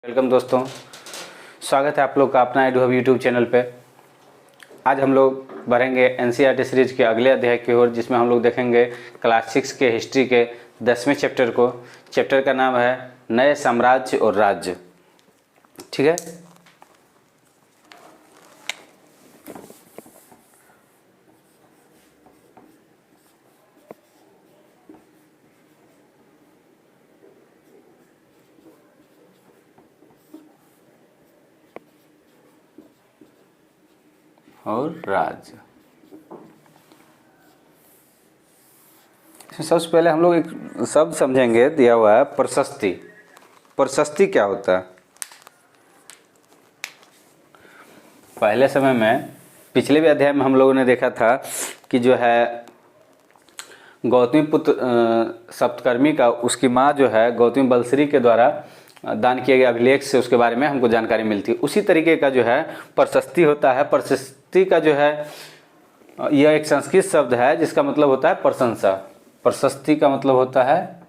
Welcome दोस्तों, स्वागत है आप लोग का अपना एडुहब यूट्यूब चैनल पे। आज हम लोग बढ़ेंगे एनसीईआरटी सीरीज के अगले अध्याय की ओर, जिसमें हम लोग देखेंगे क्लास 6 के हिस्ट्री के 10वें चैप्टर को। चैप्टर का नाम है नए साम्राज्य और राज्य। ठीक है, और राज्य। सबसे पहले हम लोग एक शब्द समझेंगे, दिया हुआ है प्रशस्ति। प्रशस्ति क्या होता है? पहले समय में, पिछले भी अध्याय में हम लोगों ने देखा था कि जो है गौतमी पुत्र सप्तकर्मी का, उसकी माँ जो है गौतमी बलश्री के द्वारा दान किए गए अभिलेख से उसके बारे में हमको जानकारी मिलती है। उसी तरीके का जो है प्रशस्ति होता है। प्रशस्ति का जो है यह एक संस्कृत शब्द है जिसका मतलब होता है प्रशंसा। प्रशस्ति का मतलब होता है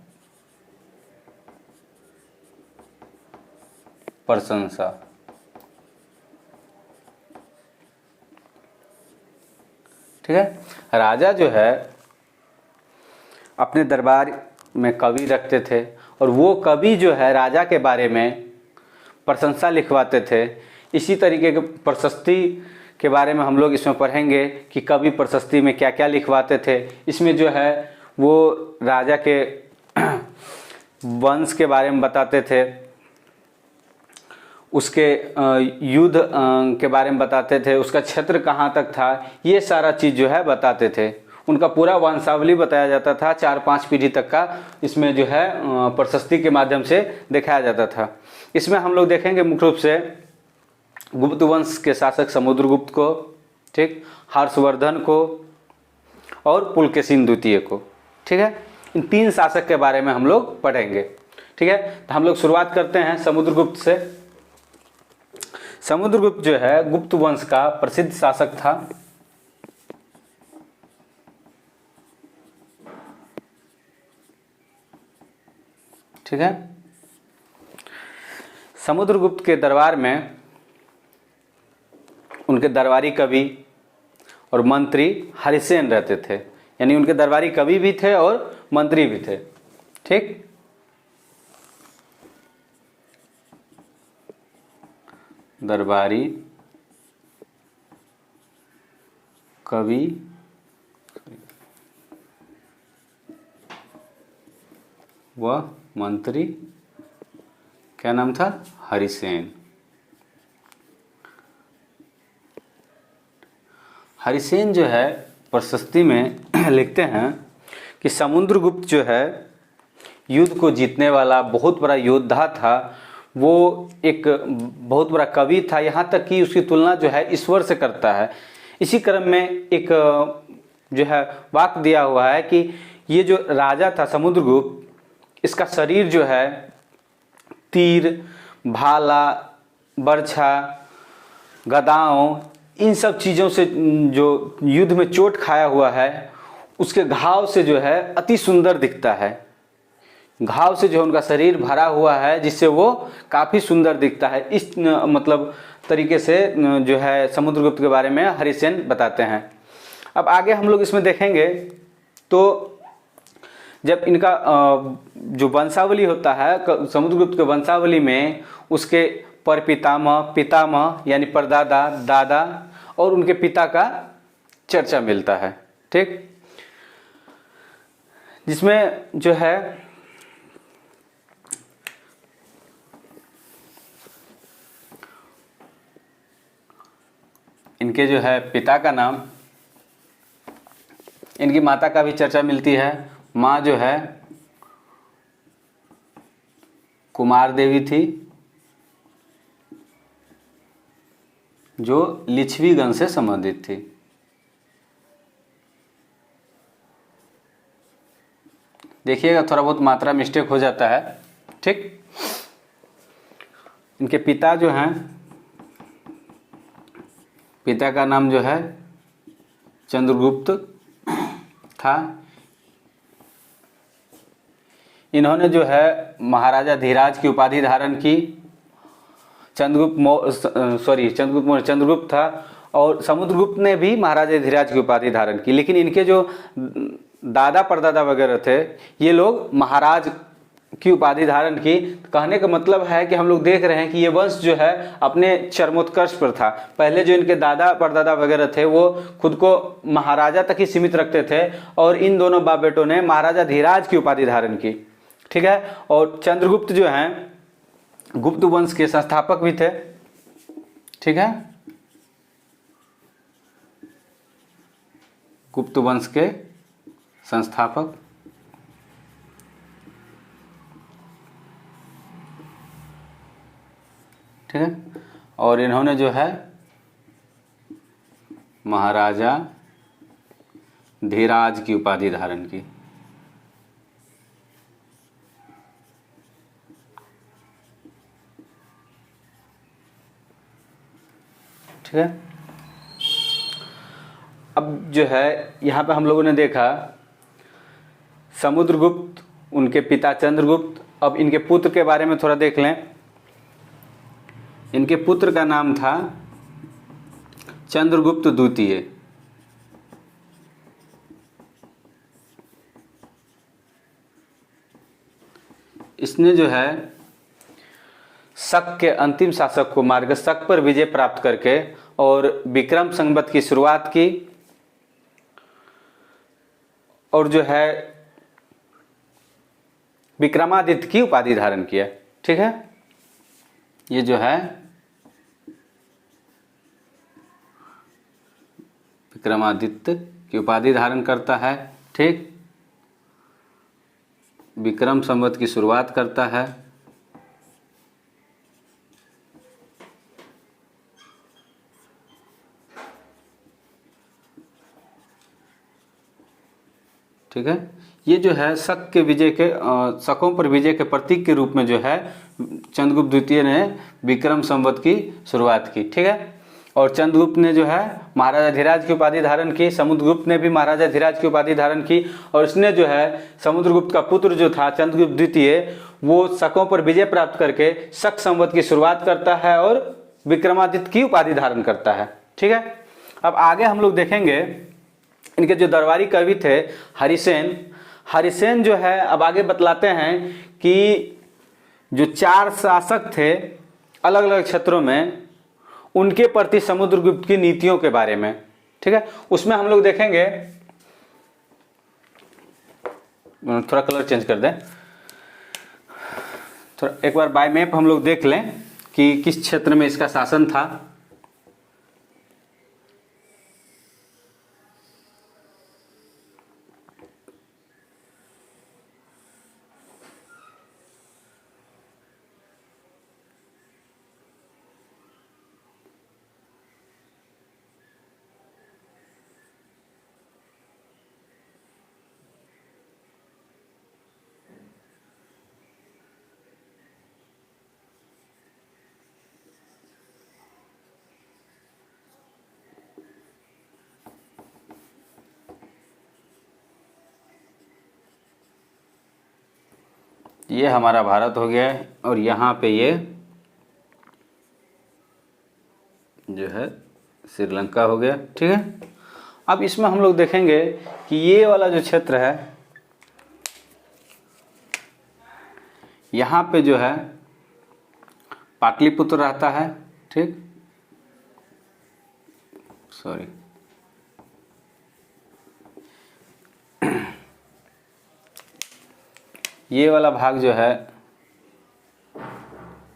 प्रशंसा। ठीक है, राजा जो है अपने दरबार में कवि रखते थे और वो कवि जो है राजा के बारे में प्रशंसा लिखवाते थे। इसी तरीके के प्रशस्ति के बारे में हम लोग इसमें पढ़ेंगे कि कवि प्रशस्ति में क्या क्या लिखवाते थे। इसमें जो है वो राजा के वंश के बारे में बताते थे, उसके युद्ध के बारे में बताते थे, उसका क्षेत्र कहाँ तक था, ये सारा चीज़ जो है बताते थे। उनका पूरा वंशावली बताया जाता था, 4-5 पीढ़ी तक का इसमें जो है प्रशस्ति के माध्यम से दिखाया जाता था। इसमें हम लोग देखेंगे मुख्य रूप से गुप्त वंश के शासक समुद्रगुप्त को, ठीक, हर्षवर्धन को और पुलकेशिन द्वितीय को। ठीक है, इन 3 शासक के बारे में हम लोग पढ़ेंगे। ठीक है, तो हम लोग शुरुआत करते हैं समुद्रगुप्त से। समुद्रगुप्त जो है गुप्त वंश का प्रसिद्ध शासक था। ठीक है, समुद्रगुप्त के दरबार में उनके दरबारी कवि और मंत्री हरिसेन रहते थे। यानी उनके दरबारी कवि भी थे और मंत्री भी थे। ठीक, दरबारी कवि व मंत्री, क्या नाम था? हरिसेन। हरिसेन जो है प्रशस्ति में लिखते हैं कि समुद्रगुप्त जो है युद्ध को जीतने वाला बहुत बड़ा योद्धा था। वो एक बहुत बड़ा कवि था, यहाँ तक कि उसकी तुलना जो है ईश्वर से करता है। इसी क्रम में एक जो है वाक्य दिया हुआ है कि ये जो राजा था समुद्रगुप्त, इसका शरीर जो है तीर, भाला, बर्छा, गदाओं, इन सब चीज़ों से जो युद्ध में चोट खाया हुआ है, उसके घाव से जो है अति सुंदर दिखता है। घाव से जो है उनका शरीर भरा हुआ है, जिससे वो काफ़ी सुंदर दिखता है। इस मतलब तरीके से जो है समुद्रगुप्त के बारे में हरिसेन बताते हैं। अब आगे हम लोग इसमें देखेंगे तो जब इनका जो वंशावली होता है समुद्रगुप्त के वंशावली में, उसके परपितामह, पितामह यानी परदादा, दादा और उनके पिता का चर्चा मिलता है। ठीक, जिसमें जो है इनके जो है पिता का नाम, इनकी माता का भी चर्चा मिलती है। माँ जो है कुमार देवी थी, जो लिच्छवीगण से संबंधित थी। देखिएगा थोड़ा बहुत मात्रा मिस्टेक हो जाता है। ठीक, इनके पिता जो हैं, पिता का नाम जो है चंद्रगुप्त था। इन्होंने जो है महाराजा धीराज की उपाधि धारण की चंद्रगुप्त मौर्य चंद्रगुप्त था, और समुद्रगुप्त ने भी महाराजा धीराज की उपाधि धारण की। लेकिन इनके जो दादा परदादा वगैरह थे, ये लोग महाराज की उपाधि धारण की। कहने का मतलब है कि हम लोग देख रहे हैं कि ये वंश जो है अपने चरमोत्कर्ष पर था। पहले जो इनके दादा परदादा वगैरह थे वो खुद को महाराजा तक ही सीमित रखते थे, और इन दोनों बाप बेटों ने महाराजा धीराज की उपाधि धारण की। ठीक है। और चंद्रगुप्त जो हैं गुप्त वंश के संस्थापक भी थे। ठीक है, गुप्त वंश के संस्थापक। ठीक है, और इन्होंने जो है महाराजा धीराज की उपाधि धारण की। ठीक है। अब जो है यहाँ पे हम लोगों ने देखा समुद्रगुप्त, उनके पिता चंद्रगुप्त। अब इनके पुत्र के बारे में थोड़ा देख लें। इनके पुत्र का नाम था चंद्रगुप्त द्वितीय। इसने जो है शक के अंतिम शासक को मारकर शक पर विजय प्राप्त करके और विक्रम संवत की शुरुआत की, और जो है विक्रमादित्य की उपाधि धारण किया। ठीक है, ये जो है विक्रमादित्य की उपाधि धारण करता है। ठीक, विक्रम संवत की शुरुआत करता है। ठीक है, ये जो है शक के विजय के शकों पर विजय के प्रतीक के रूप में जो है चंद्रगुप्त द्वितीय ने विक्रम संवत की शुरुआत की। ठीक है, और चंद्रगुप्त ने जो है महाराजा धीराज की उपाधि धारण की, समुद्रगुप्त ने भी महाराजा धीराज की उपाधि धारण की, और इसने जो है समुद्रगुप्त का पुत्र जो था चंद्रगुप्त द्वितीय, वो शकों पर विजय प्राप्त करके शक संवत की शुरुआत करता है और विक्रमादित्य की उपाधि धारण करता है। ठीक है, अब आगे हम लोग देखेंगे इनके जो दरबारी कवि थे हरिसेन। हरिसेन जो है अब आगे बतलाते हैं कि जो 4 शासक थे अलग अलग क्षेत्रों में, उनके प्रति समुद्रगुप्त की नीतियों के बारे में। ठीक है, उसमें हम लोग देखेंगे, थोड़ा कलर चेंज कर दें, थोड़ा एक बार बाय मैप हम लोग देख लें कि किस क्षेत्र में इसका शासन था। ये हमारा भारत हो गया है, और यहाँ पे ये जो है श्रीलंका हो गया। ठीक है, अब इसमें हम लोग देखेंगे कि ये वाला जो क्षेत्र है, यहाँ पे जो है पाटलिपुत्र रहता है। ठीक, सॉरी, ये वाला भाग जो है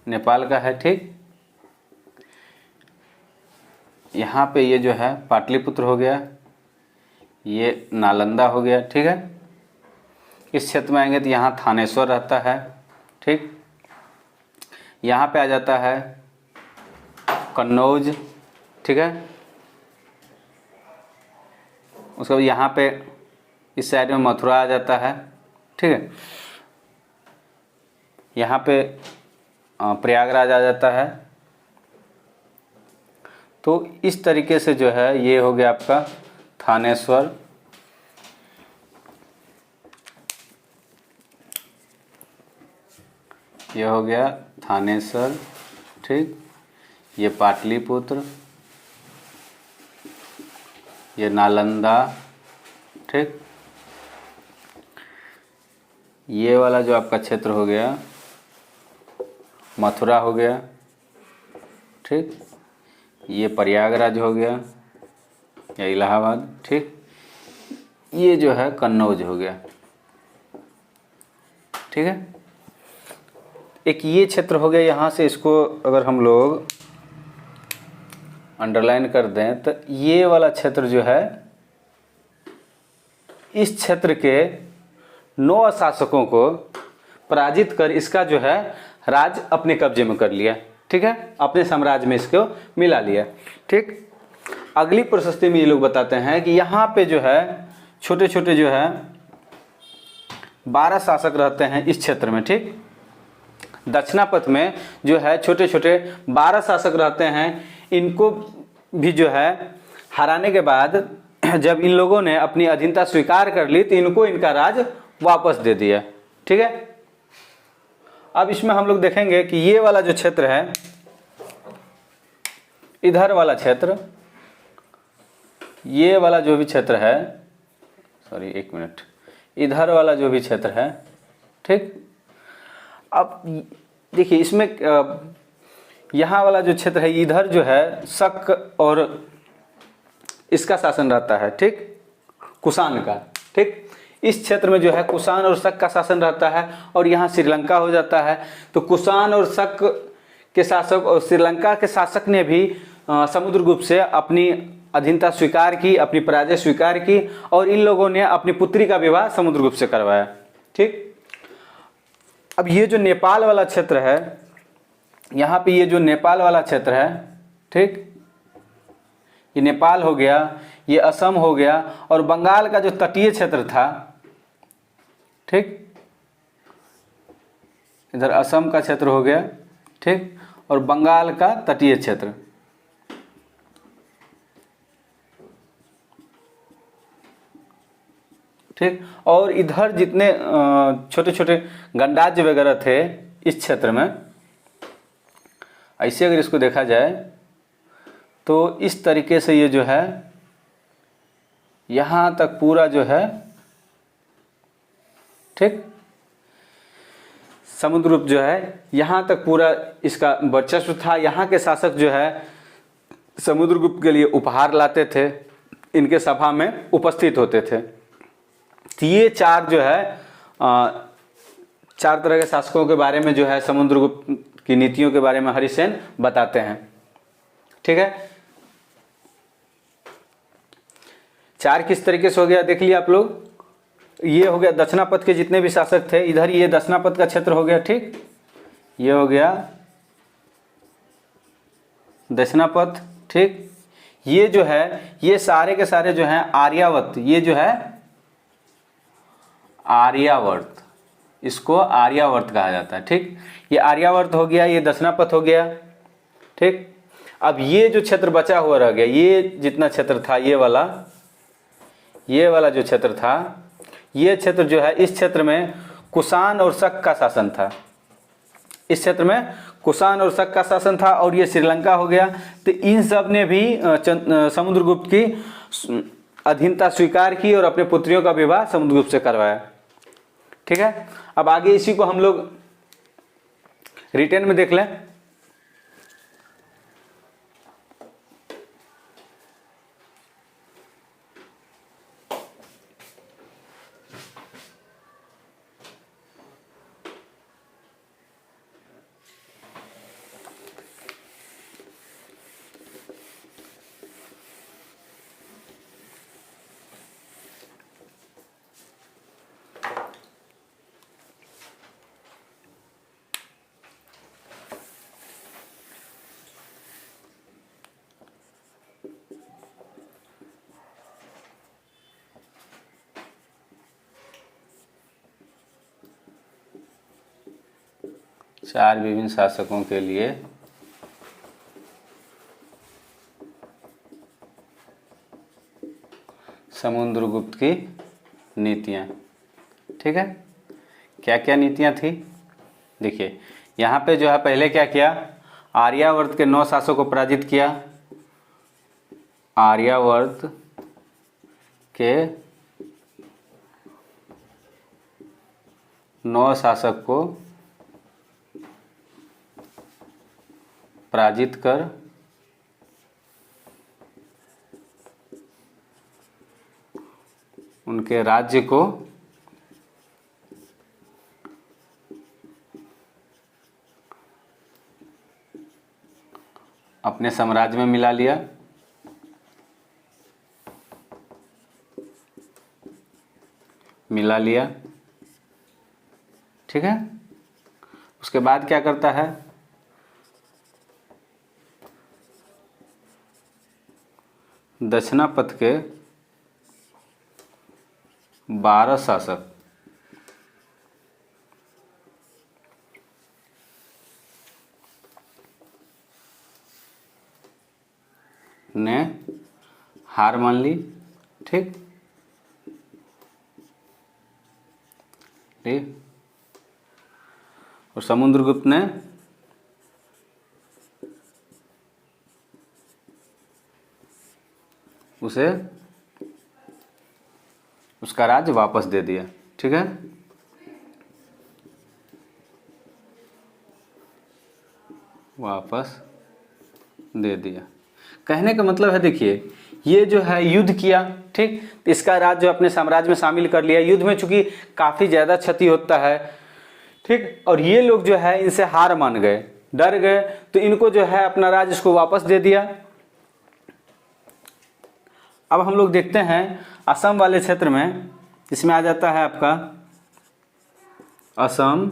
नेपाल का है। ठीक, यहाँ पे ये जो है पाटलिपुत्र हो गया, ये नालंदा हो गया। ठीक है, इस क्षेत्र में आएंगे तो यहाँ थानेश्वर रहता है। ठीक, यहाँ पे आ जाता है कन्नौज। ठीक है, उसके बाद यहाँ पे इस साइड में मथुरा आ जाता है। ठीक है, यहाँ पे प्रयागराज आ जाता है। तो इस तरीके से जो है ये हो गया आपका थानेश्वर, ये हो गया थानेश्वर। ठीक, ये पाटलिपुत्र, ये नालंदा, ठीक। ये वाला जो आपका क्षेत्र हो गया मथुरा हो गया, ठीक। ये प्रयागराज हो गया या इलाहाबाद, ठीक। ये जो है कन्नौज हो गया, ठीक है। एक ये क्षेत्र हो गया, यहाँ से इसको अगर हम लोग अंडरलाइन कर दें तो ये वाला क्षेत्र जो है, इस क्षेत्र के 9 शासकों को पराजित कर इसका जो है राज अपने कब्जे में कर लिया, ठीक है। अपने साम्राज्य में इसको मिला लिया, ठीक। अगली प्रशस्ति में ये लोग बताते हैं कि यहाँ पे जो है छोटे छोटे जो है 12 शासक रहते हैं इस क्षेत्र में, ठीक। दक्षिणापथ में जो है छोटे छोटे 12 शासक रहते हैं। इनको भी जो है हराने के बाद जब इन लोगों ने अपनी अधीनता स्वीकार कर ली तो इनको इनका राज वापस दे दिया, ठीक है। अब इसमें हम लोग देखेंगे कि ये वाला जो क्षेत्र है, इधर वाला क्षेत्र, ये वाला जो भी क्षेत्र है, सॉरी एक मिनट, इधर वाला जो भी क्षेत्र है, ठीक। अब देखिए इसमें यहाँ वाला जो क्षेत्र है, इधर जो है शक और इसका शासन रहता है, ठीक, कुषाण का, ठीक। इस क्षेत्र में जो है कुषाण और शक का शासन रहता है और यहाँ श्रीलंका हो जाता है। तो कुषाण और शक के शासक और श्रीलंका के शासक ने भी समुद्रगुप्त से अपनी अधीनता स्वीकार की, अपनी पराजय स्वीकार की और इन लोगों ने अपनी पुत्री का विवाह समुद्रगुप्त से करवाया, ठीक। अब ये जो नेपाल वाला क्षेत्र है, यहाँ पे ये जो नेपाल वाला क्षेत्र है, ठीक, ये नेपाल हो गया, ये असम हो गया और बंगाल का जो तटीय क्षेत्र था, ठीक, इधर असम का क्षेत्र हो गया, ठीक, और बंगाल का तटीय क्षेत्र, ठीक। और इधर जितने छोटे छोटे गणराज्य वगैरह थे इस क्षेत्र में, ऐसे अगर इसको देखा जाए तो इस तरीके से ये जो है यहाँ तक पूरा जो है, ठीक, समुद्रगुप्त जो है यहाँ तक पूरा इसका वर्चस्व था। यहाँ के शासक जो है समुद्रगुप्त के लिए उपहार लाते थे, इनके सभा में उपस्थित होते थे। तो ये चार जो है 4 तरह के शासकों के बारे में जो है समुद्रगुप्त की नीतियों के बारे में हरिसेन बताते हैं, ठीक है। 4 किस तरीके से हो गया देख लिया आप लोग। ये हो गया दक्षिणापथ के जितने भी शासक थे, इधर ये दक्षिणापथ का क्षेत्र हो गया, ठीक, ये हो गया दक्षिणापथ, ठीक। ये जो है ये सारे के सारे जो हैं आर्यावर्त, ये जो है आर्यावर्त, इसको आर्यावर्त कहा जाता है, ठीक। ये आर्यावर्त हो गया, ये दक्षिणापथ हो गया, ठीक। अब ये जो क्षेत्र बचा हुआ रह गया, ये जितना क्षेत्र था, ये वाला जो क्षेत्र था, ये क्षेत्र जो है, इस क्षेत्र में कुषाण और शक का शासन था। इस क्षेत्र में कुषाण और शक का शासन था और ये श्रीलंका हो गया। तो इन सब ने भी समुद्रगुप्त की अधीनता स्वीकार की और अपने पुत्रियों का विवाह समुद्रगुप्त से करवाया, ठीक है। अब आगे इसी को हम लोग रिटेन में देख लें। 4 विभिन्न शासकों के लिए समुद्रगुप्त की नीतियाँ, ठीक है। क्या क्या नीतियाँ थी देखिए। यहाँ पे जो है पहले क्या किया, आर्यावर्त के 9 शासकों को पराजित किया। आर्यावर्त के 9 शासक को पराजित कर उनके राज्य को अपने साम्राज्य में मिला लिया। ठीक है। उसके बाद क्या करता है, दक्षिणापथ के 12 शासक ने हार मान ली। ठीक, और समुद्रगुप्त ने उसे उसका राज्य वापस दे दिया। ठीक है, वापस दे दिया। कहने का मतलब है, देखिए ये जो है युद्ध किया, ठीक, इसका राज्य अपने साम्राज्य में शामिल कर लिया। युद्ध में चूंकि काफ़ी ज़्यादा क्षति होता है, ठीक, और ये लोग जो है इनसे हार मान गए, डर गए, तो इनको जो है अपना राज्य इसको वापस दे दिया। अब हम लोग देखते हैं असम वाले क्षेत्र में, इसमें आ जाता है आपका असम,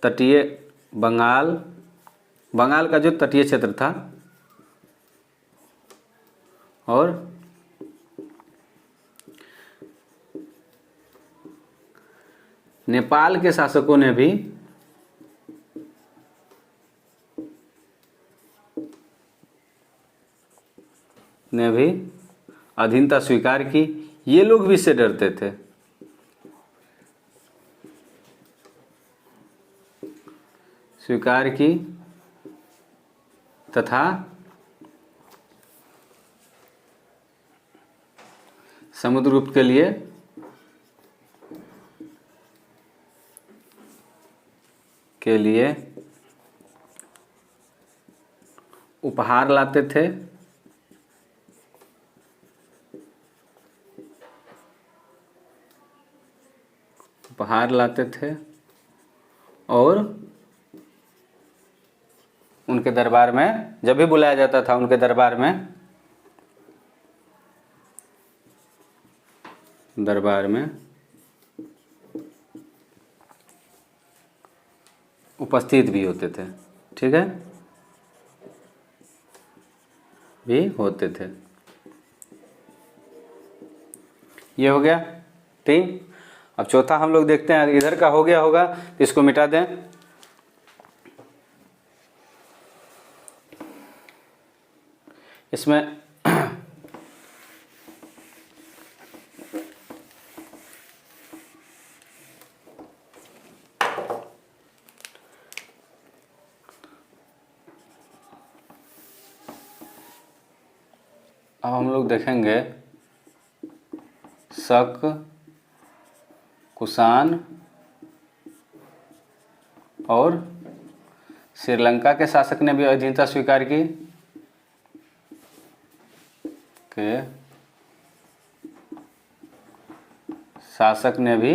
तटीय बंगाल का जो तटीय क्षेत्र था, और नेपाल के शासकों ने भी अधीनता स्वीकार की। ये लोग भी इससे डरते थे। स्वीकार की तथा समुद्रगुप्त के लिए उपहार लाते थे। और उनके दरबार में जब भी बुलाया जाता था, उनके दरबार में उपस्थित भी होते थे। ठीक है, भी होते थे। ये हो गया 3। अब चौथा हम लोग देखते हैं, इधर का हो गया होगा तो इसको मिटा दें। इसमें अब हम लोग देखेंगे शक, कुषाण और श्रीलंका के शासक ने भी अधीनता स्वीकार की। शासक ने भी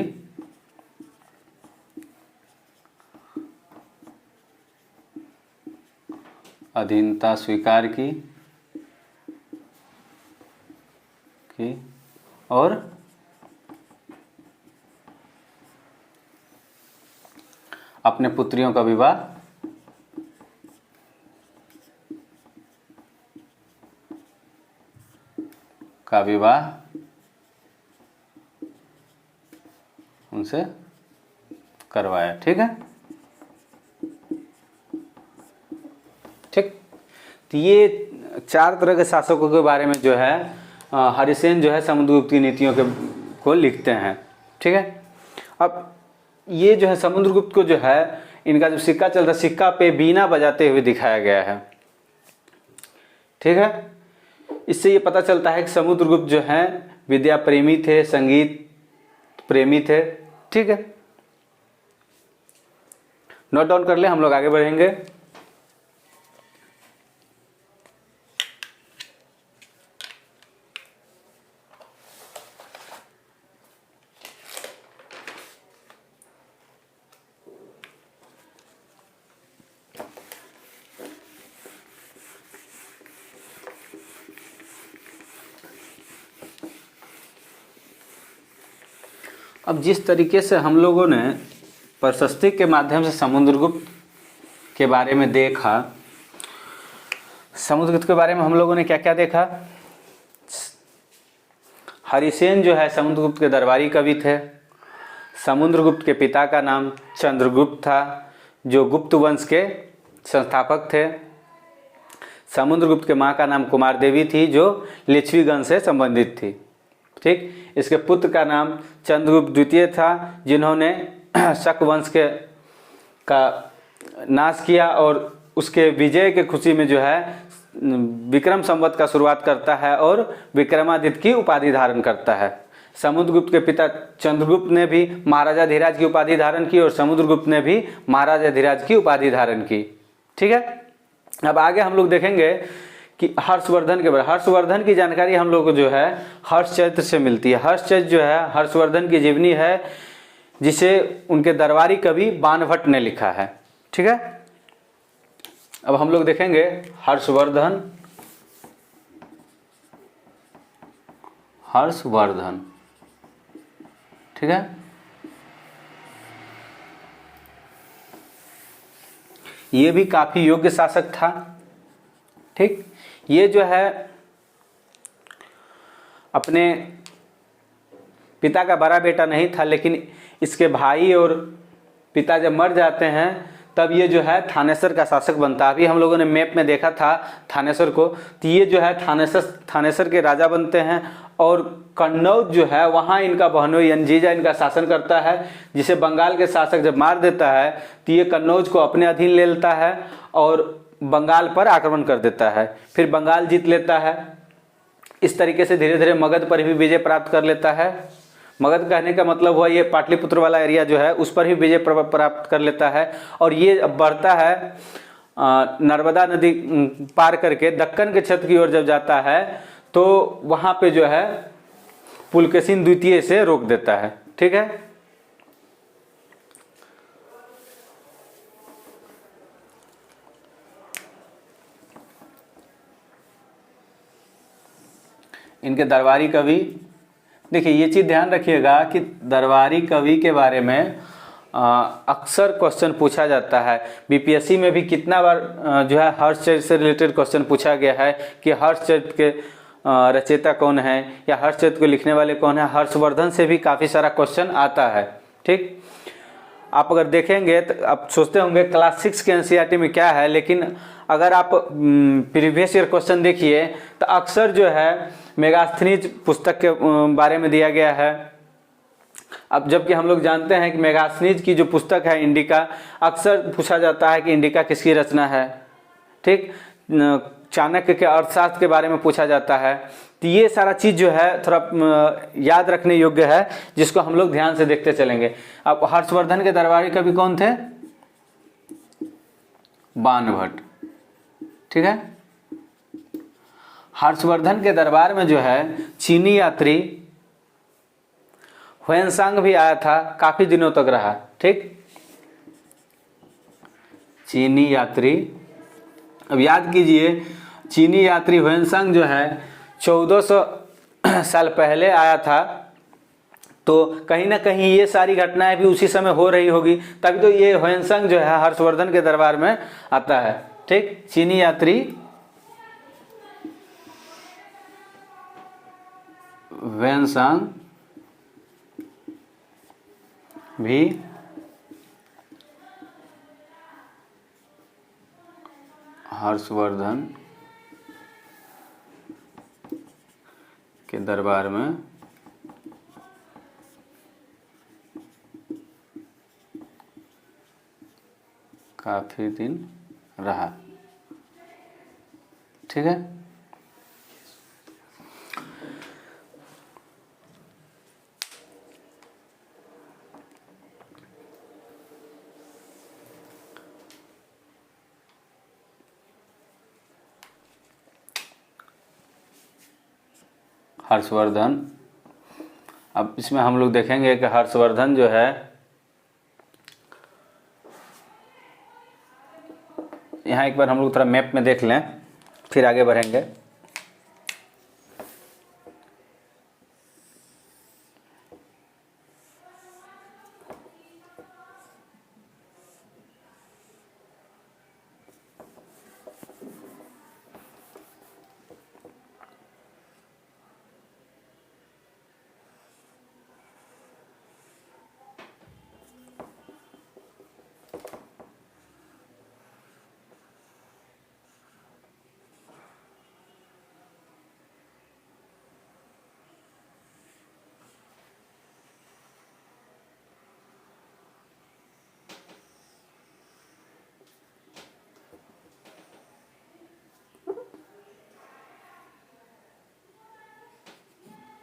अधीनता स्वीकार की और अपने पुत्रियों का विवाह उनसे करवाया। ठीक है, ठीक। तो ये 4 तरह के शासकों के बारे में जो है हरिसेन जो है समुद्रगुप्त की नीतियों को लिखते हैं। ठीक है, अब ये जो है समुद्रगुप्त को जो है इनका जो सिक्का चलता है, सिक्का पे बीना बजाते हुए दिखाया गया है। ठीक है, इससे ये पता चलता है कि समुद्रगुप्त जो हैं विद्या प्रेमी थे, संगीत प्रेमी थे। ठीक है, नोट डाउन कर ले, हम लोग आगे बढ़ेंगे। अब जिस तरीके से हम लोगों ने प्रशस्ति के माध्यम से समुद्रगुप्त के बारे में देखा, समुद्रगुप्त के बारे में हम लोगों ने क्या क्या देखा। हरिसेन जो है समुद्रगुप्त के दरबारी कवि थे। समुद्रगुप्त के पिता का नाम चंद्रगुप्त था, जो गुप्त वंश के संस्थापक थे। समुद्रगुप्त के माँ का नाम कुमार देवी थी, जो लिच्छवी वंश से संबंधित थी। ठीक, इसके पुत्र का नाम चंद्रगुप्त द्वितीय था, जिन्होंने शक वंश का नाश किया और उसके विजय के खुशी में जो है विक्रम संवत का शुरुआत करता है और विक्रमादित्य की उपाधि धारण करता है। समुद्रगुप्त के पिता चंद्रगुप्त ने भी महाराजा धीराज की उपाधि धारण की और समुद्रगुप्त ने भी महाराजा धीराज की उपाधि धारण की। ठीक है, अब आगे हम लोग देखेंगे कि हर्षवर्धन के बारे। हर्षवर्धन की जानकारी हम लोग को जो है हर्षचरित्र से मिलती है। हर्षचरित्र जो है हर्षवर्धन की जीवनी है, जिसे उनके दरबारी कवि बाणभट्ट ने लिखा है। ठीक है, अब हम लोग देखेंगे हर्षवर्धन। हर्षवर्धन, ठीक है, ये भी काफी योग्य शासक था। ठीक, ये जो है अपने पिता का बड़ा बेटा नहीं था, लेकिन इसके भाई और पिता जब मर जाते हैं तब ये जो है थानेसर का शासक बनता है। अभी हम लोगों ने मैप में देखा था थानेसर को, तो ये जो है थानेसर के राजा बनते हैं। और कन्नौज जो है वहाँ इनका बहनोई अंजीजा इनका शासन करता है, जिसे बंगाल के शासक जब मार देता है तो ये कन्नौज को अपने अधीन ले लेता है और बंगाल पर आक्रमण कर देता है। फिर बंगाल जीत लेता है। इस तरीके से धीरे धीरे मगध पर भी विजय प्राप्त कर लेता है। मगध कहने का मतलब हुआ ये पाटलिपुत्र वाला एरिया जो है उस पर भी विजय प्राप्त कर लेता है। और ये अब बढ़ता है नर्मदा नदी पार करके दक्कन के क्षेत्र की ओर जब जाता है तो वहाँ पे जो है पुलकेशिन द्वितीय से रोक देता है। ठीक है, इनके दरबारी कवि, देखिए ये चीज़ ध्यान रखिएगा कि दरबारी कवि के बारे में अक्सर क्वेश्चन पूछा जाता है। बीपीएससी में भी कितना बार जो है हर्षचरित्र से रिलेटेड क्वेश्चन पूछा गया है कि हर्षचरित्र के रचयिता कौन है या हर्षचरित्र को लिखने वाले कौन है। हर्षवर्धन से भी काफ़ी सारा क्वेश्चन आता है। ठीक, आप अगर देखेंगे तो आप सोचते होंगे क्लास 6 के एनसीईआरटी में क्या है, लेकिन अगर आप प्रीवियस ईयर क्वेश्चन देखिए तो अक्सर जो है मेगास्थनीज पुस्तक के बारे में दिया गया है। अब जबकि हम लोग जानते हैं कि मेगास्थनीज की जो पुस्तक है इंडिका, अक्सर पूछा जाता है कि इंडिका किसकी रचना है। ठीक, चाणक्य के अर्थशास्त्र के बारे में पूछा जाता है। तो ये सारा चीज़ जो है थोड़ा याद रखने योग्य है, जिसको हम लोग ध्यान से देखते चलेंगे। अब हर्षवर्धन के दरबारी कवि कौन थे? बाणभट्ट। ठीक है, हर्षवर्धन के दरबार में जो है चीनी यात्री ह्वेनसांग भी आया था, काफी दिनों तक रहा। ठीक, चीनी यात्री, अब याद कीजिए चीनी यात्री ह्वेनसांग जो है 1400 साल पहले आया था, तो कहीं ना कहीं ये सारी घटनाएं भी उसी समय हो रही होगी, तभी तो ये ह्वेनसांग जो है हर्षवर्धन के दरबार में आता है। ठीक, चीनी यात्री ह्वेनसांग भी हर्षवर्धन के दरबार में काफ़ी दिन रहा। ठीक है, हर्षवर्धन। अब इसमें हम लोग देखेंगे कि हर्षवर्धन जो है, यहाँ एक बार हम लोग थोड़ा मैप में देख लें, फिर आगे बढ़ेंगे।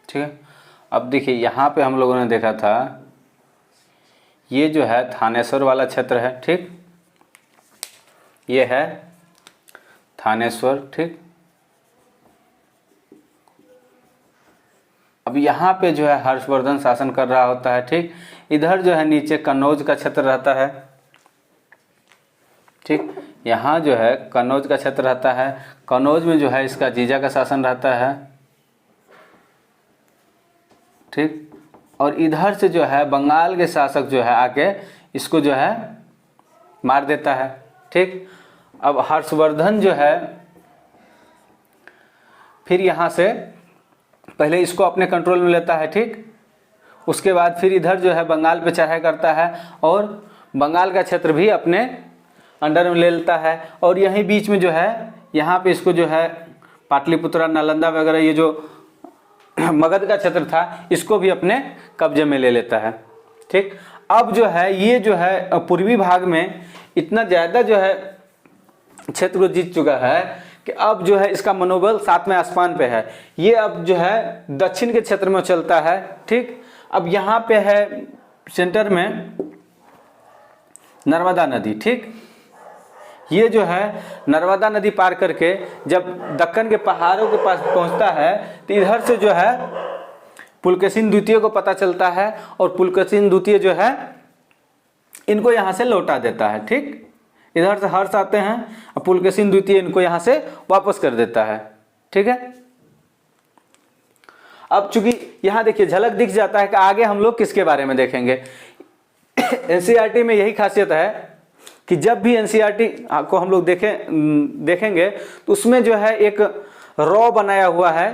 ठीक है, अब देखिए यहाँ पे हम लोगों ने देखा था, ये जो है थानेश्वर वाला क्षेत्र है। ठीक, ये है थानेश्वर। ठीक, अब यहाँ पे जो है हर्षवर्धन शासन कर रहा होता है। ठीक, इधर जो है नीचे कन्नौज का क्षेत्र रहता है। ठीक, यहाँ जो है कन्नौज का क्षेत्र रहता है। कन्नौज में जो है इसका जीजा का शासन रहता है। ठीक, और इधर से जो है बंगाल के शासक जो है आके इसको जो है मार देता है। ठीक, अब हर्षवर्धन जो है फिर यहाँ से पहले इसको अपने कंट्रोल में लेता है। ठीक, उसके बाद फिर इधर जो है बंगाल पे चढ़ाई करता है और बंगाल का क्षेत्र भी अपने अंडर में ले लेता है। और यहीं बीच में जो है यहाँ पे इसको जो है पाटलिपुत्रा, नालंदा वगैरह ये जो मगध का क्षेत्र था इसको भी अपने कब्जे में ले लेता है। ठीक, अब जो है ये जो है पूर्वी भाग में इतना ज़्यादा जो है क्षेत्र को जीत चुका है कि अब जो है इसका मनोबल 7वें आसमान पे है। ये अब जो है दक्षिण के क्षेत्र में चलता है। ठीक, अब यहाँ पे है सेंटर में नर्मदा नदी। ठीक, ये जो है नर्मदा नदी पार करके जब दक्कन के पहाड़ों के पास पहुंचता है तो इधर से जो है पुलकेशिन द्वितीय को पता चलता है और पुलकेशिन द्वितीय जो है इनको यहाँ से लौटा देता है। ठीक, इधर से हर्ष आते हैं और पुलकेशिन द्वितीय इनको यहाँ से वापस कर देता है। ठीक है, अब चूंकि यहाँ देखिए झलक दिख जाता है कि आगे हम लोग किसके बारे में देखेंगे। एनसीईआरटी में यही खासियत है कि जब भी एनसीईआरटी को हम लोग देखेंगे तो उसमें जो है एक रॉ बनाया हुआ है,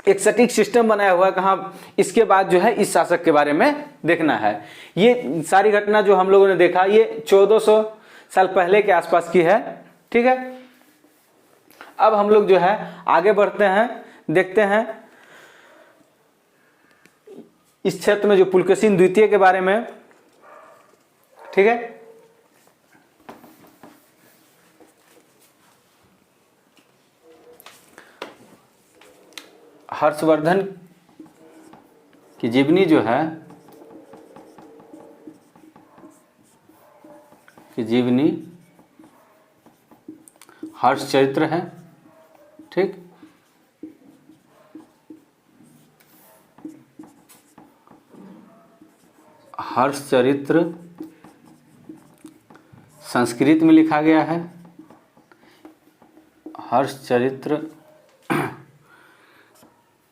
एक सटीक सिस्टम बनाया हुआ है, कहाँ इसके बाद जो है इस शासक के बारे में देखना है। ये सारी घटना जो हम लोगों ने देखा ये 1400 साल पहले के आसपास की है। ठीक है, अब हम लोग जो है आगे बढ़ते हैं, देखते हैं इस क्षेत्र में जो पुलकेशिन द्वितीय के बारे में। ठीक है, हर्षवर्धन की जीवनी जो है हर्षचरित्र है। ठीक, हर्षचरित्र संस्कृत में लिखा गया है। हर्षचरित्र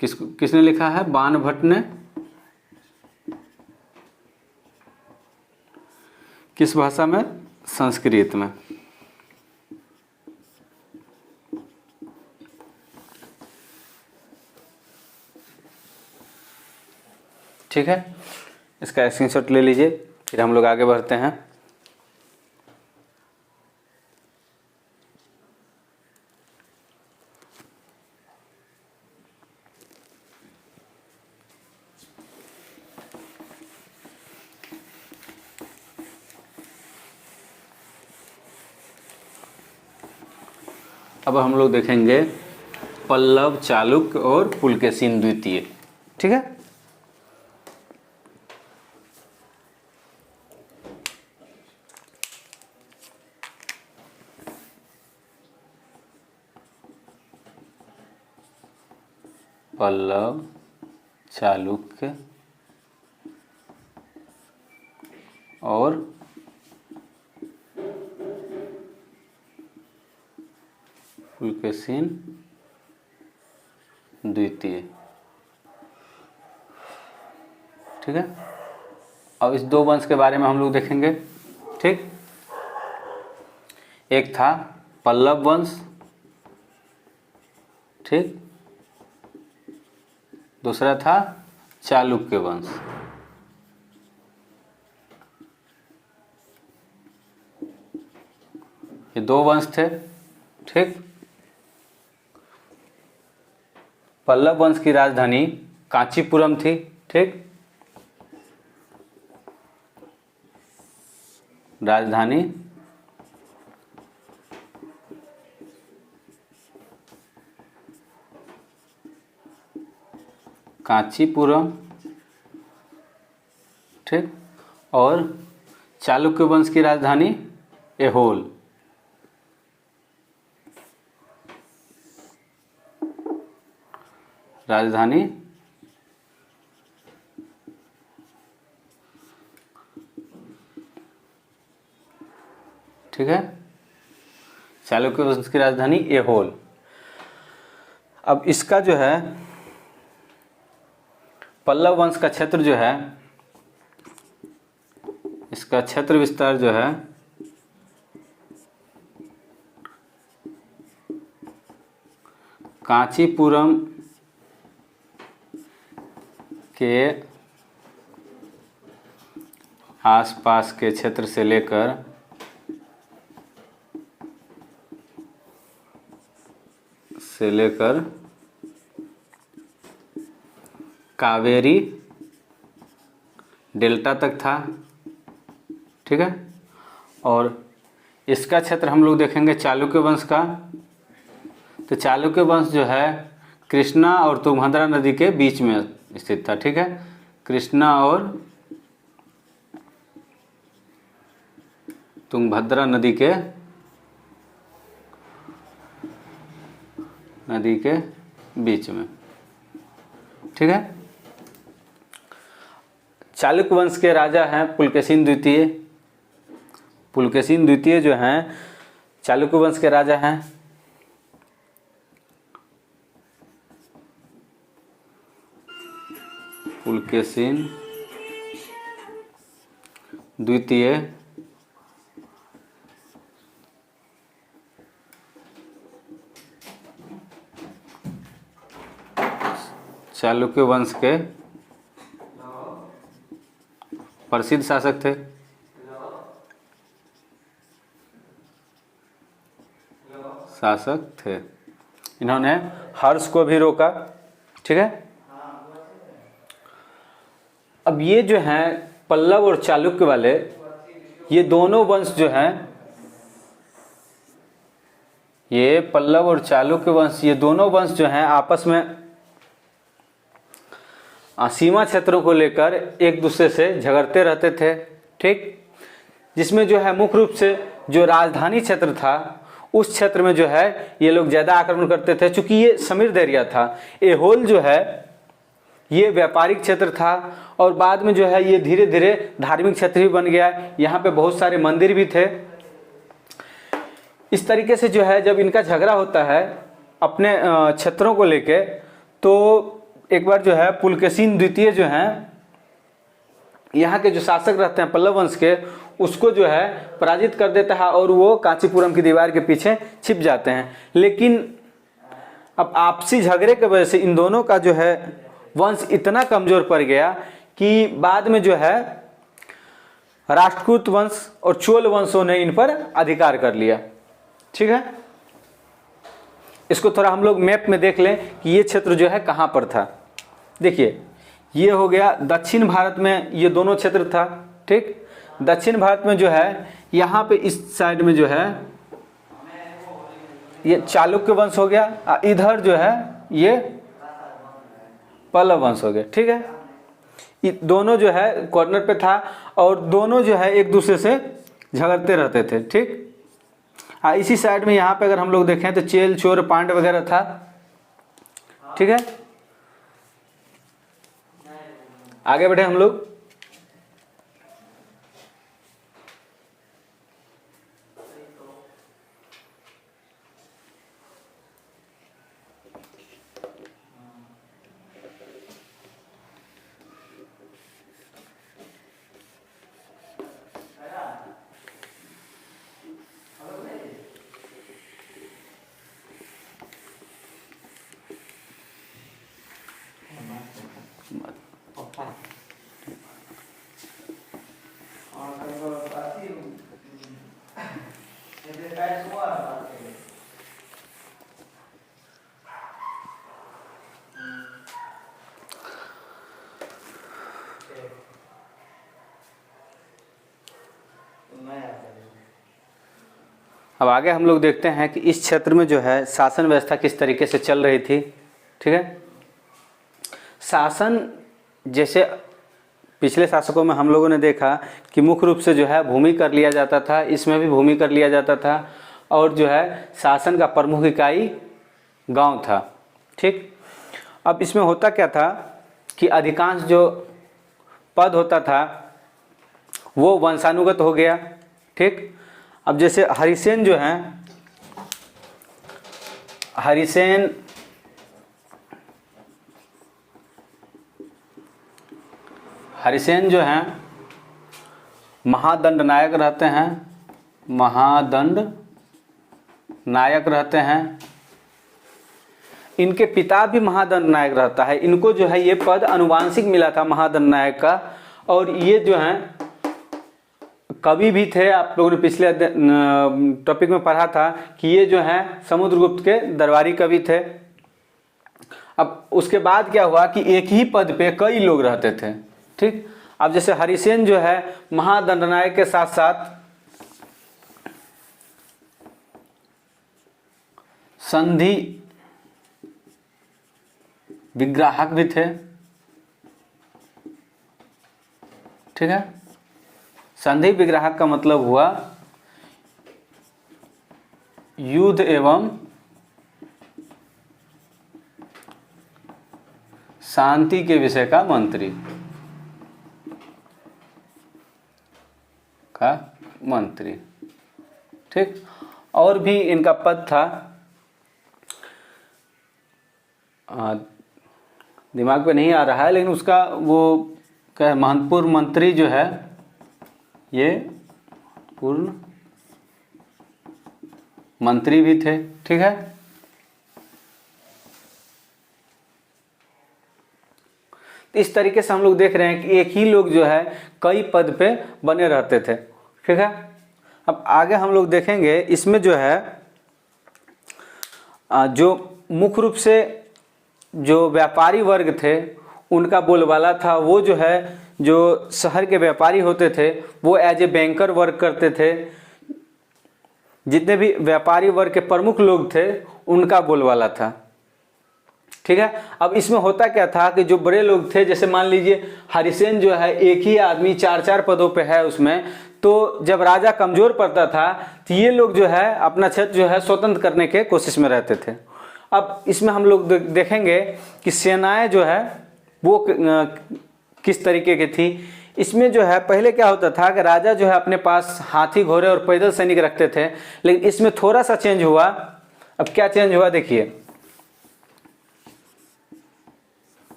किसने लिखा है? बाणभट्ट ने। किस भाषा में? संस्कृत में। ठीक है, इसका स्क्रीनशॉट ले लीजिए, फिर हम लोग आगे बढ़ते हैं। अब हम लोग देखेंगे पल्लव, चालुक्य और पुलकेशिन द्वितीय। ठीक है, पल्लव, चालुक्य और पुलकेशिन द्वितीय। ठीक है, अब इस दो वंश के बारे में हम लोग देखेंगे। ठीक, एक था पल्लव वंश, ठीक, दूसरा था चालुक्य वंश। ये दो वंश थे। ठीक, पल्लव वंश की राजधानी कांचीपुरम थी। ठीक, राजधानी कांचीपुरम। ठीक, और चालुक्य वंश की राजधानी ऐहोल। राजधानी ठीक है, चालुक्य वंश की राजधानी ऐहोल। अब इसका जो है पल्लव वंश का क्षेत्र जो है, इसका क्षेत्र विस्तार जो है कांचीपुरम के आसपास के क्षेत्र से लेकर कावेरी डेल्टा तक था। ठीक है, और इसका क्षेत्र हम लोग देखेंगे चालुक्य वंश का। तो चालुक्य वंश जो है कृष्णा और तुंगभद्रा नदी के बीच में स्थित था। ठीक है, कृष्णा और तुंगभद्रा नदी के बीच में। ठीक है, चालुक्य वंश के राजा हैं पुलकेशिन द्वितीय। पुलकेशिन द्वितीय जो हैं चालुक्य वंश के राजा हैं। पुलकेशिन द्वितीय चालुक्य वंश के प्रसिद्ध शासक थे। इन्होंने हर्ष को भी रोका। ठीक है, अब ये जो हैं पल्लव और चालुक्य वाले, ये दोनों वंश जो हैं, ये पल्लव और चालुक्य वंश, ये दोनों वंश जो हैं आपस में सीमा क्षेत्रों को लेकर एक दूसरे से झगड़ते रहते थे। ठीक, जिसमें जो है मुख्य रूप से जो राजधानी क्षेत्र था उस क्षेत्र में जो है ये लोग ज़्यादा आक्रमण करते थे, चूँकि ये समृद्ध एरिया था। ऐहोल जो है ये व्यापारिक क्षेत्र था और बाद में जो है ये धीरे धीरे धार्मिक क्षेत्र भी बन गया। यहाँ पे बहुत सारे मंदिर भी थे। इस तरीके से जो है जब इनका झगड़ा होता है अपने क्षेत्रों को लेके, तो एक बार जो है पुलकेशिन द्वितीय जो हैं यहाँ के जो शासक रहते हैं पल्लव वंश के, उसको जो है पराजित कर देता है और वो कांचीपुरम की दीवार के पीछे छिप जाते हैं। लेकिन अब आपसी झगड़े की वजह से इन दोनों का जो है वंश इतना कमजोर पड़ गया कि बाद में जो है राष्ट्रकूट वंश और चोल वंशों ने इन पर अधिकार कर लिया। ठीक है, इसको थोड़ा हम लोग मैप में देख लें कि ये क्षेत्र जो है कहाँ पर था। देखिए, ये हो गया दक्षिण भारत में, ये दोनों क्षेत्र था। ठीक, दक्षिण भारत में जो है यहाँ पे इस साइड में जो है ये चालुक्य वंश हो गया, इधर जो है ये पल्लव वंश हो गया। ठीक है, ये दोनों जो है कॉर्नर पे था और दोनों जो है एक दूसरे से झगड़ते रहते थे। ठीक, इसी साइड में यहाँ पे अगर हम लोग देखें तो चेल चोर पांड वगैरह था। ठीक है, आगे बढ़े हम लोग। अब आगे हम लोग देखते हैं कि इस क्षेत्र में जो है शासन व्यवस्था किस तरीके से चल रही थी। ठीक है, शासन जैसे पिछले शासकों में हम लोगों ने देखा कि मुख्य रूप से जो है भूमि कर लिया जाता था, इसमें भी भूमि कर लिया जाता था और जो है शासन का प्रमुख इकाई गांव था। ठीक, अब इसमें होता क्या था कि अधिकांश जो पद होता था वो वंशानुगत हो गया। ठीक, अब जैसे हरिसेन जो हैं, हरिसेन जो हैं महादंड नायक रहते हैं, महादंड नायक रहते हैं। इनके पिता भी महादंड नायक रहता है। इनको जो है ये पद अनुवांशिक मिला था महादंड नायक का, और ये जो हैं कवि भी थे। आप लोगों ने पिछले टॉपिक में पढ़ा था कि ये जो हैं समुद्रगुप्त के दरबारी कवि थे। अब उसके बाद क्या हुआ कि एक ही पद पे कई लोग रहते थे। ठीक, अब जैसे हरिसेन जो है महादंडनायक के साथ साथ संधि विग्राहक भी थे। ठीक है, संधि विग्राहक का मतलब हुआ युद्ध एवं शांति के विषय का मंत्री ठीक, और भी इनका पद था, दिमाग पे नहीं आ रहा है, लेकिन उसका वो क्या महत्वपूर्ण मंत्री जो है ये पूर्ण मंत्री भी थे। ठीक है, इस तरीके से हम लोग देख रहे हैं कि एक ही लोग जो है कई पद पे बने रहते थे। ठीक है, अब आगे हम लोग देखेंगे इसमें जो है जो मुख्य रूप से जो व्यापारी वर्ग थे उनका बोलबाला था। वो जो है जो शहर के व्यापारी होते थे वो एज ए बैंकर वर्क करते थे। जितने भी व्यापारी वर्ग के प्रमुख लोग थे उनका बोलबाला था। ठीक है, अब इसमें होता क्या था कि जो बड़े लोग थे, जैसे मान लीजिए हरिसेन जो है एक ही आदमी 4-4 पदों पे है उसमें, तो जब राजा कमजोर पड़ता था तो ये लोग जो है अपना क्षेत्र जो है स्वतंत्र करने के कोशिश में रहते थे। अब इसमें हम लोग देखेंगे कि सेनाएं जो है वो किस तरीके की थी। इसमें जो है पहले क्या होता था कि राजा जो है अपने पास हाथी घोड़े और पैदल सैनिक रखते थे, लेकिन इसमें थोड़ा सा चेंज हुआ। अब क्या चेंज हुआ देखिए,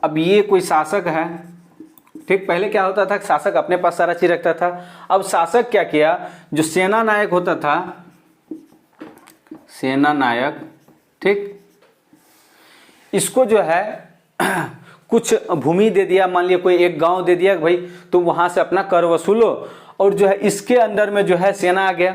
अब ये कोई शासक है। ठीक, पहले क्या होता था कि शासक अपने पास सारा चीज रखता था। अब शासक क्या किया, जो सेना नायक होता था, सेना नायक, ठीक, इसको जो है कुछ भूमि दे दिया। मान लिया कोई एक गांव दे दिया भाई तुम वहां से अपना कर वसूलो, और जो है इसके अंदर में जो है सेना आ गया।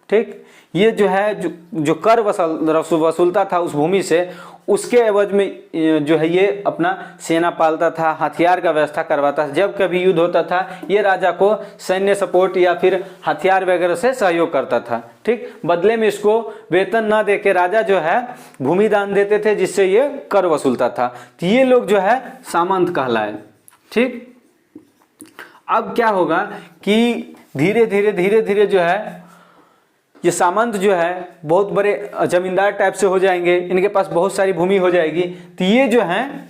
ठीक। ये जो है जो कर वसूलता था उस भूमि से, उसके एवज में जो है ये अपना सेना पालता था, हथियार का व्यवस्था करवाता था। जब कभी युद्ध होता था ये राजा को सैन्य सपोर्ट या फिर हथियार वगैरह से सहयोग करता था, ठीक। बदले में इसको वेतन ना देके राजा जो है भूमि दान देते थे, जिससे ये कर वसूलता था। तो ये लोग जो है सामंत कहलाए, ठीक। अब क्या होगा कि धीरे धीरे जो है ये सामंत जो है बहुत बड़े जमींदार टाइप से हो जाएंगे, इनके पास बहुत सारी भूमि हो जाएगी। तो ये जो है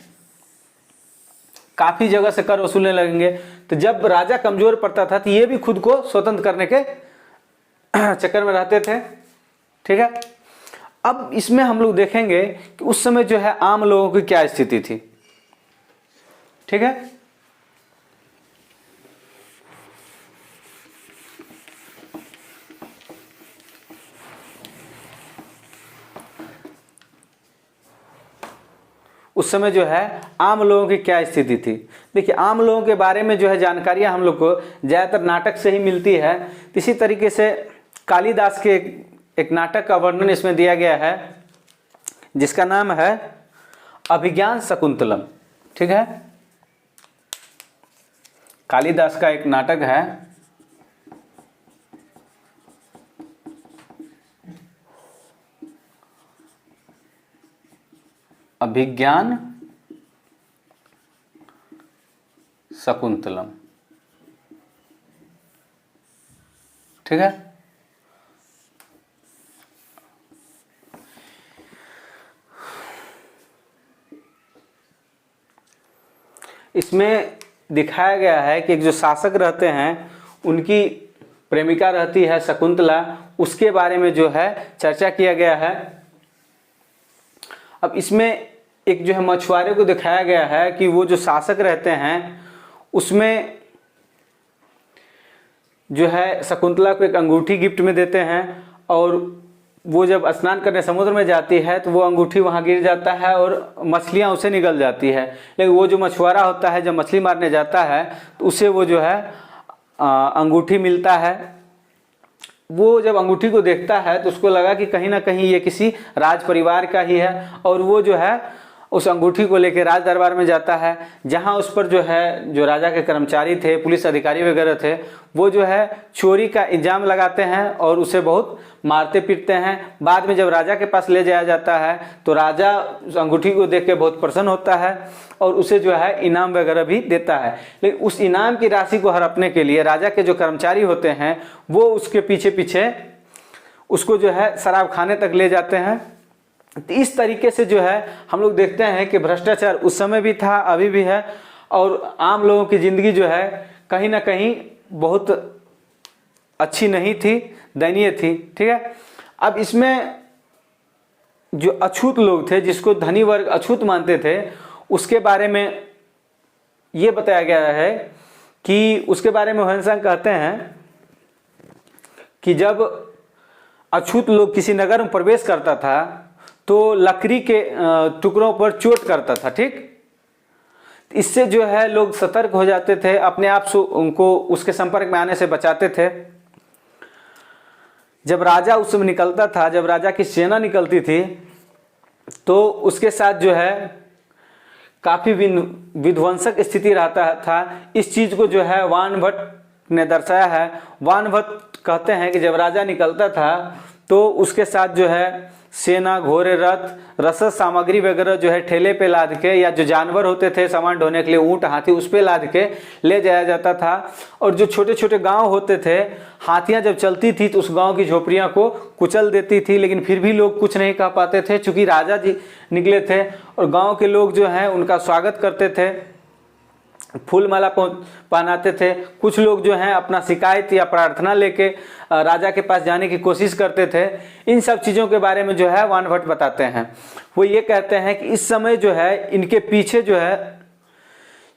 काफी जगह से कर वसूलने लगेंगे। तो जब राजा कमजोर पड़ता था तो ये भी खुद को स्वतंत्र करने के चक्कर में रहते थे, ठीक है। अब इसमें हम लोग देखेंगे कि उस समय जो है आम लोगों की क्या स्थिति थी, ठीक है। उस समय जो है आम लोगों की क्या स्थिति थी। देखिए आम लोगों के बारे में जो है जानकारियां हम लोग को ज़्यादातर नाटक से ही मिलती है। इसी तरीके से कालिदास के एक नाटक का वर्णन इसमें दिया गया है, जिसका नाम है अभिज्ञान शकुंतलम, ठीक है। कालिदास का एक नाटक है अभिज्ञान शकुंतलम, ठीक है। इसमें दिखाया गया है कि एक जो शासक रहते हैं उनकी प्रेमिका रहती है शकुंतला, उसके बारे में जो है चर्चा किया गया है। अब इसमें एक जो है मछुआरे को दिखाया गया है कि वो जो शासक रहते हैं उसमें जो है शकुंतला को एक अंगूठी गिफ्ट में देते हैं, और वो जब स्नान करने समुद्र में जाती है तो वो अंगूठी वहाँ गिर जाता है और मछलियाँ उसे निगल जाती है। लेकिन वो जो मछुआरा होता है जब मछली मारने जाता है तो उसे वो जो है अंगूठी मिलता है। वो जब अंगूठी को देखता है तो उसको लगा कि कहीं ना कहीं ये किसी राज परिवार का ही है, और वो जो है उस अंगूठी को लेकर राज दरबार में जाता है, जहां उस पर जो है जो राजा के कर्मचारी थे, पुलिस अधिकारी वगैरह थे, वो जो है चोरी का इल्जाम लगाते हैं और उसे बहुत मारते पीटते हैं। बाद में जब राजा के पास ले जाया जाता है तो राजा उस अंगूठी को देख के बहुत प्रसन्न होता है और उसे जो है इनाम वगैरह भी देता है। लेकिन उस इनाम की राशि को हड़पने के लिए राजा के जो कर्मचारी होते हैं वो उसके पीछे पीछे उसको जो है शराब खाने तक ले जाते हैं। तो इस तरीके से जो है हम लोग देखते हैं कि भ्रष्टाचार उस समय भी था, अभी भी है, और आम लोगों की ज़िंदगी जो है कहीं ना कहीं बहुत अच्छी नहीं थी, दयनीय थी, ठीक है। अब इसमें जो अछूत लोग थे, जिसको धनी वर्ग अछूत मानते थे, उसके बारे में ये बताया गया है कि उसके बारे में ह्वेनसांग कहते हैं कि जब अछूत लोग किसी नगर में प्रवेश करता था तो लकड़ी के टुकड़ों पर चोट करता था, ठीक। इससे जो है लोग सतर्क हो जाते थे, अपने आप से उनको उसके संपर्क में आने से बचाते थे। जब राजा उस समय निकलता था, जब राजा की सेना निकलती थी तो उसके साथ जो है काफ़ी विध्वंसक स्थिति रहता था। इस चीज़ को जो है वान भट्ट ने दर्शाया है। वान भट्ट कहते हैं कि जब राजा निकलता था तो उसके साथ जो है सेना, घोड़े, रथ, रसद सामग्री वगैरह जो है ठेले पे लाद के, या जो जानवर होते थे सामान ढोने के लिए ऊँट, हाथी, उस पे लाद के ले जाया जाता था। और जो छोटे छोटे गांव होते थे, हाथियां जब चलती थी तो उस गांव की झोपड़ियां को कुचल देती थी, लेकिन फिर भी लोग कुछ नहीं कह पाते थे, चूँकि राजा जी निकले थे। और गाँव के लोग जो हैं उनका स्वागत करते थे, फूल माला पहनाते थे। कुछ लोग जो हैं अपना शिकायत या प्रार्थना लेके राजा के पास जाने की कोशिश करते थे। इन सब चीज़ों के बारे में जो है वान भट्ट बताते हैं। वो ये कहते हैं कि इस समय जो है इनके पीछे जो है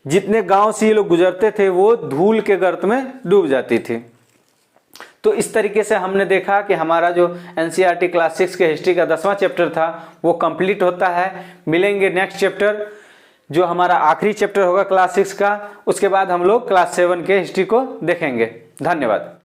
जितने गांव से ये लोग गुजरते थे वो धूल के गर्त में डूब जाती थी। तो इस तरीके से हमने देखा कि हमारा जो एनसीईआरटी क्लास 6 के हिस्ट्री का 10वां चैप्टर था वो कंप्लीट होता है। मिलेंगे नेक्स्ट चैप्टर, जो हमारा आखिरी चैप्टर होगा क्लास 6 का। उसके बाद हम लोग क्लास 7 के हिस्ट्री को देखेंगे। धन्यवाद।